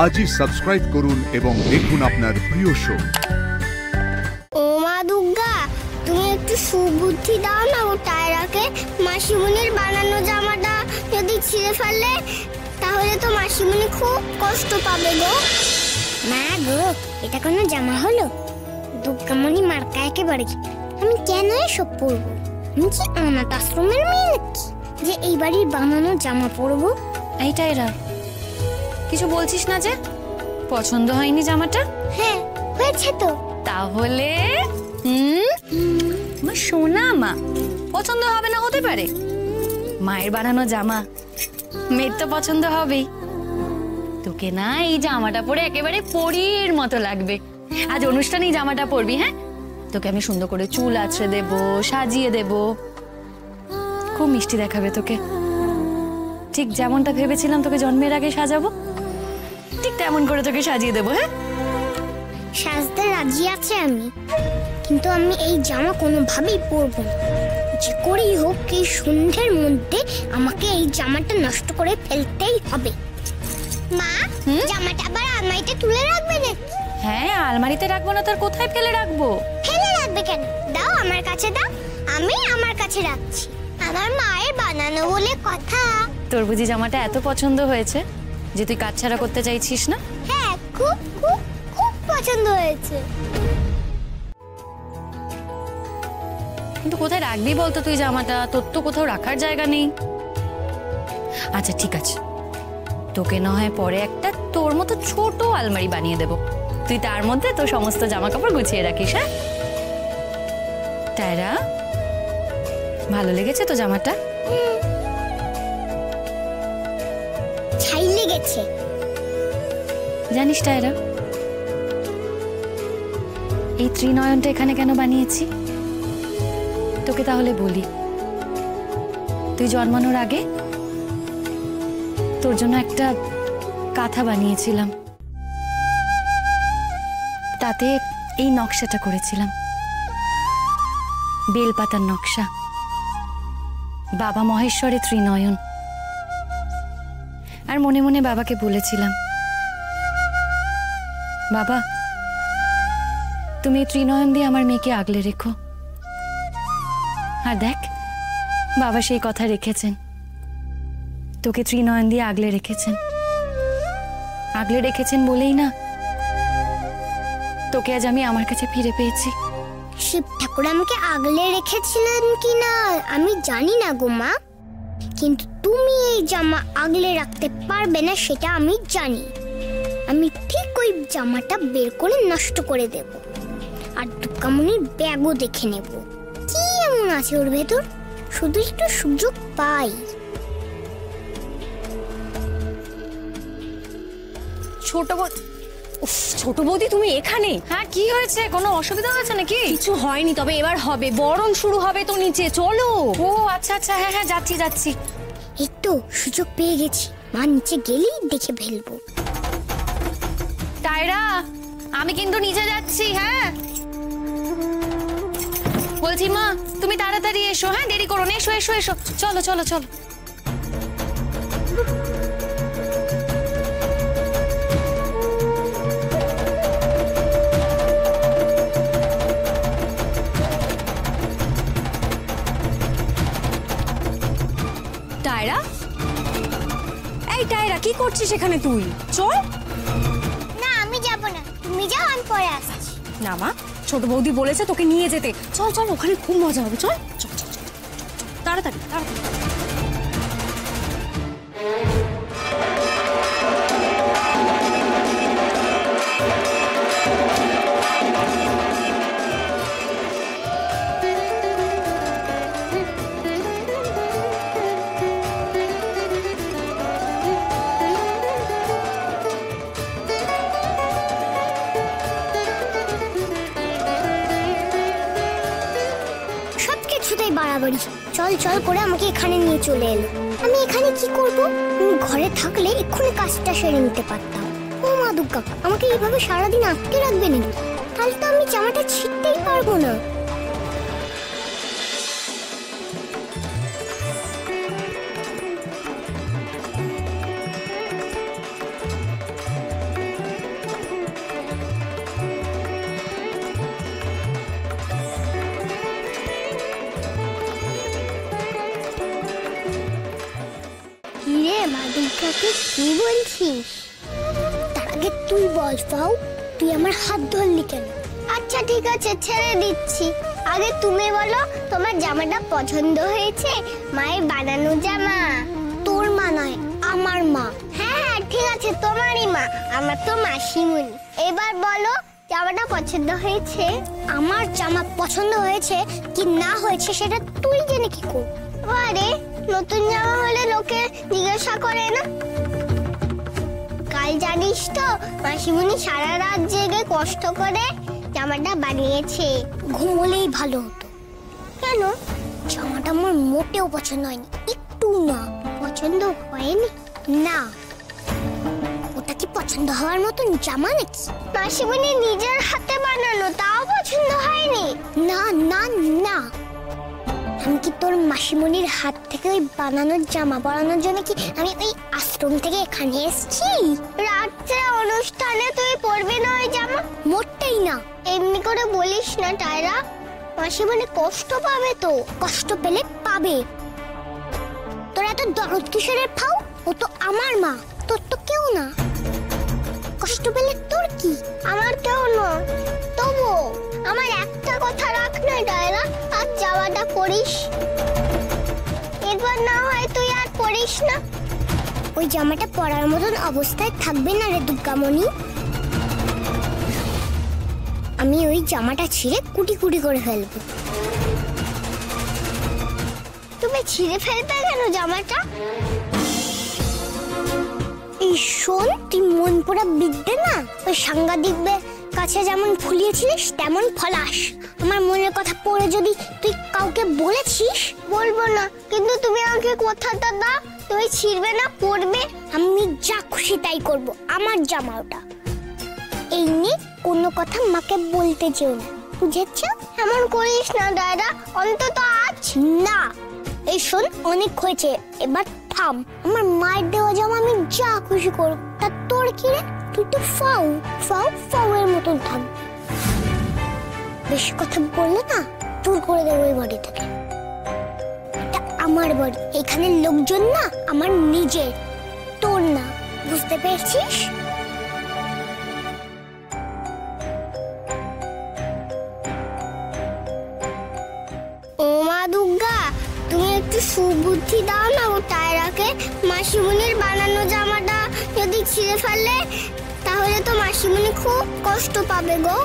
আজই সাবস্ক্রাইব করুন এবং দেখুন আপনার প্রিয় শো। ও মা দুর্গা, তুমি একটু সুবুদ্ধি দাও না ও টায়রাকে। মাসিমণির বানানো জামাটা যদি ছিঁড়ে ফেলে তাহলে তো মাসিমণি খুব কষ্ট পাবে গো। মা গো, এটা কোনো জামা হলো? দুর্গামণি মার্কা একেবারে। আমি কেন এসব পরবো? আমি কি অনাথ আশ্রমের মেয়ে নাকি যে এই বাড়ির বানানো জামা পরবো? এই টায়রা, কিছু বলছিস না যে? পছন্দ হয়নি জামাটা? হ্যাঁ হয়েছে তো। তাহলে আমার সোনা মা, পছন্দ হবে না হতে পারে? মায়ের বানানো জামা মেয়ের তো পছন্দ হবেই। তোকে না এই জামাটা পরে একেবারে পরীর মতো লাগবে। আজ অনুষ্ঠানে এই জামাটা পরবি। হ্যাঁ, তোকে আমি সুন্দর করে চুল আঁচড়ে দেবো, সাজিয়ে দেবো, খুব মিষ্টি দেখাবে তোকে। ঠিক যেমনটা ভেবেছিলাম তোকে জন্মের আগে সাজাবো, ঠিক তেমন করে তোকে সাজিয়ে দেবো। হ্যাঁ, সাজতে রাজি আছে আমি, কিন্তু আমি এই জামা কোনোভাবেই পরবো না। যে করেই হোক এই সন্ধ্যের মধ্যে আমাকে এই জামাটা নষ্ট করে ফেলতেই হবে। মা, জামাটা আবার আলমারিতে তুলে রাখবে নাকি? হ্যাঁ, আলমারিতে রাখবো না তার কোথায় ফেলে রাখবো? ফেলে রাখবে কেন? দাও আমার কাছে দাও, আমি আমার কাছে রাখছি। আমার মায়ের বানানো বলে কথা। তোর বুঝি জামাটা এত পছন্দ হয়েছে যে তুই কাটছাড়া করতে চাইছিস না? হ্যাঁ, খুব খুব খুব পছন্দ হয়েছে। কিন্তু কোথায় রাখবি বলতো তুই জামাটা? তোর তো কোথাও রাখার জায়গা নেই। আচ্ছা ঠিক আছে, তোকে না হয় পরে একটা তোর মতো ছোট আলমারি বানিয়ে দেবো, তুই তার মধ্যে তোর সমস্ত জামা কাপড় গুছিয়ে রাখিস। হ্যাঁ টায়রা, ভালো লেগেছে তো জামাটা? ছাই লেগেছে। জানিস টায়রা, এই ত্রিনয়নটা এখানে কেন বানিয়েছি তোকে তাহলে বলি। তুই জন্মানোর আগে তোর জন্য একটা কাঁথা বানিয়েছিলাম, তাতে এই নকশাটা করেছিলাম, বেলপাতার নকশা, বাবা মহেশ্বরে ত্রিনয়ন। আর মনে মনে বাবাকে বলেছিলাম, বাবা তুমি ত্রিনয়ন দিয়ে আমার মেয়েকে আগলে রেখো। আর দেখ, বাবা সেই কথা রেখেছেন, তোকে ত্রিনয়ন দিয়ে আগলে রেখেছেন। আগলে রেখেছেন বলেই না তোকে আজ আমি আমার কাছে ফিরে পেয়েছি। শিব ঠাকুর আমাকে আগলে রেখেছিলেন কিনা আমি জানি না গো মা, কিন্তু তুমি এই জামা আগলে রাখতে পারবে না সেটা আমি জানি। আমি ঠিক ওই জামাটা বের করে নষ্ট করে দেব, আর দুর্গামণির ব্যাগও দেখে নেব কি এমন আছে ওর ভেতর, শুধু একটু সুযোগ পাই। ছোট বৌদি তুমি এখানে? হ্যাঁ, কি হয়েছে? কোনো অসুবিধা হয়েছে নাকি? কিছু হয়নি, তবে এবার হবে, বরণ শুরু হবে তো নিচে, চলো। ও আচ্ছা আচ্ছা, হ্যাঁ হ্যাঁ যাচ্ছি যাচ্ছি। এই তো সুযোগ পেয়ে গেছি, মা নিচে গেলেই দেখে ফেলবো। টায়রা, আমি কিন্তু নিচে যাচ্ছি। হ্যাঁ বলছি মা, তুমি তাড়াতাড়ি এসো। হ্যাঁ, দেরি করো না, এসো এসো এসো, চলো চলো চলো। টায়রা, এই টায়রা কি করছিস এখানে তুই? চল না, আমি যাব না, তুমি যাও, আমি পরে আসছি। না মা, ছোট বৌদি বলেছে তোকে নিয়ে যেতে। চল চল, ওখানে খুব মজা হবে, চল চল চল চল, তাড়াতাড়ি তাড়াতাড়ি। বাড়াবাড়ি, চল চল করে আমাকে এখানে নিয়ে চলে এলো। আমি এখানে কি করব? আমি ঘরে থাকলে এক্ষুনি কাজটা সেরে নিতে পারতাম। ও মা দুর্গা, আমাকে এইভাবে সারাদিন আটকে রাখবে নাকি? তাহলে তো আমি জামাটা ছিঁড়তেই পারবো না। কাকে কি বলছিস? তার আগে তুই বল ফাউ, তুই আমার হাত ধরলি কেন? আচ্ছা ঠিক আছে, ছেড়ে দিচ্ছি। আগে তুমি বলো, তোমার জামাটা পছন্দ হয়েছে? মায়ের বানানো জামা। তোর মা নয়, আমার মা। হ্যাঁ হ্যাঁ ঠিক আছে, তোমারই মা, আমার তো মাসিমণি। এবার বলো, জামাটা পছন্দ হয়েছে? আমার জামা পছন্দ হয়েছে কি না হয়েছে সেটা তুই জেনে কি করবি? আরে নতুন জামা হলে লোকে জিজ্ঞাসা করে না? কাল জানিস তো মাসিমণি সারা রাত জেগে কষ্ট করে জামাটা বানিয়েছে। ঘুমোলেই ভালো হতো। কেন? জামাটা আমার মোটেও পছন্দ হয়নি, একটু না। পছন্দ হয়নি? না। ওটা কি পছন্দ হওয়ার মতন জামা নাকি? মাসিমণি নিজের হাতে বানানো, তাও পছন্দ হয়নি? না না না, আমি কি তোর মাসিমণির হাত থেকে ওই বানানোর জামা পরানোর জন্য কি আমি ওই আশ্রম থেকে এখানে এসেছি? রাত্রে অনুষ্ঠানে তুই পরবি না ওই জামা? মোটেই না। এমনি করে বলিস না টায়রা, মাসিমণি কষ্ট পাবে তো। কষ্ট পেলে পাবে। তোর এত দরদ কিসের ফাউ? ও তো আমার মা, তোর তো কেউ না। কষ্ট পেলে তোর কি? আমার কেউ না। তবু আমার একটা কথা রাখ না টায়রা, আজ জামাটা পরিস। এরপর না হয় তুই আর পরিস না। ওই জামাটা পরার মতন অবস্থায় থাকবে না রে দুর্গামণি। আমি ওই জামাটা ছিঁড়ে কুটি কুটি করে ফেলবো। তুমি ছিঁড়ে ফেলবে কেন জামাটা? এই শোন, তুই মন পোড়া বিদ্যে না, ওই সাংবাদিকদের কাছে যেমন ফুলিয়েছিলিস তেমন ফলাস। আমার মনের কথা পড়ে যদি তুই কাউকে বলেছিস? বলবো না, কিন্তু তুমি আমাকে কথাটা দাও, তুমি ছিঁড়বে না, পরবে। আমি যা খুশি তাই করব, আমার জামা ওটা। এই নিয়ে কোনো কথা মাকে বলতে যেও না, বুঝেছ? এমন করিস না দাদা, অন্তত আজ না। এই শোন, অনেক হয়েছে, এবার থাম। আমার মায়ের দেওয়া জামা আমি যা খুশি করব, তা তোর কি রে? তুই তো ফাউ ফাউ ফাউ এর মতন থাকবি। বেশি কথা বললে না দূর করে দেবো এই বাড়ি থেকে। এটা আমার বাড়ি, এখানে লোকজন না আমার নিজের, তোর না। বুঝতে পেরেছিস? ও মা দুর্গা, তুমি একটু সুবুদ্ধি দাও না ও টায়রাকে। মাসিমণির বানানো জামাটা যদি ছিঁড়ে ফেলে তাহলে তো মাসিমণি খুব কষ্ট পাবে গো।